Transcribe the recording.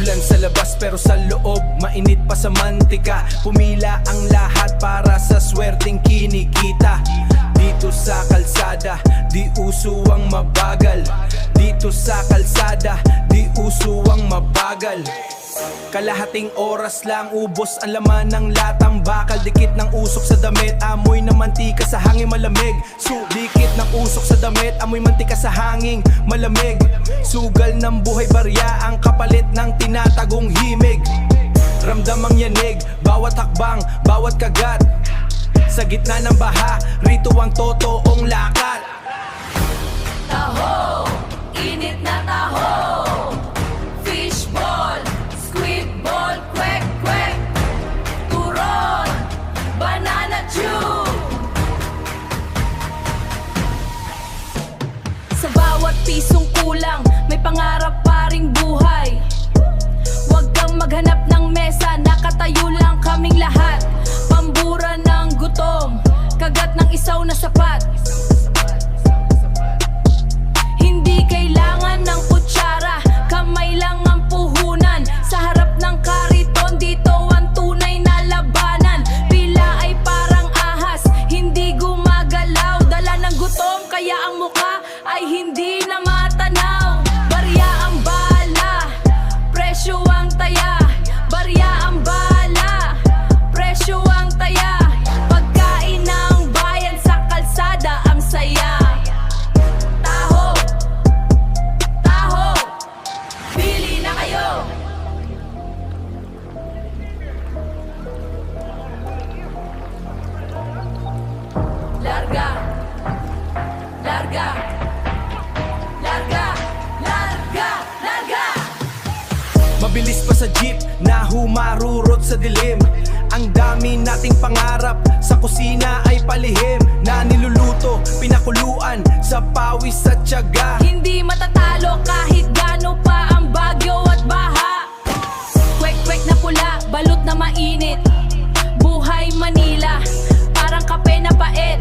Ulan sa labas pero sa loob mainit pa sa mantika. Pumila ang lahat para sa swerteng kinikita. Dito sa kalsada, di uso ang mabagal. Dito sa kalsada, di uso ang mabagal. Kalahating oras lang, ubos ang laman ng latang bakal. Dikit ng usok sa damit, amoy ng mantika sa hangin malamig. Dikit ng usok sa damit, amoy mantika sa hangin malamig. Sugal ng buhay barya, ang kapalit ng tinatagong himig. Ramdam ang yanig, bawat hakbang, bawat kagat. Sa gitna ng baha, rito ang totoong lakat. Taho, init na taho. Fishball, squidball, kwek kwek. Turon, banana chew. Sa bawat pisong kulang, may pangarap pa ring buhay. Huwag kang maghanap ng mesa, nakatayo lang kaming lahat. Pambura ng gutom, kagat ng isaw na sapat. Hindi kailangan ng kutsara, kamay lang ang puhunan. Sa harap ng kariton, dito ang tunay na labanan. Pila ay parang ahas, hindi gumagalaw. Dala ng gutom, kaya ang mukha ay hindi na matanaw. Barya ang bala, presyo ang taya. Barya ang bala, presyo ang taya. Pagkain ng bayan sa kalsada, ang saya. Taho, taho, pili na kayo. Larga, larga, larga, larga, larga. Mabilis pa sa jeep na humarurot sa dilim. Ang dami nating pangarap, sa kusina ay palihim. Na niluluto, pinakuluan, sa pawis at tiyaga. Hindi matatalo kahit gaano pa ang bagyo at baha. Kwek-kwek na pula, balot na mainit. Buhay Manila, parang kape na pait.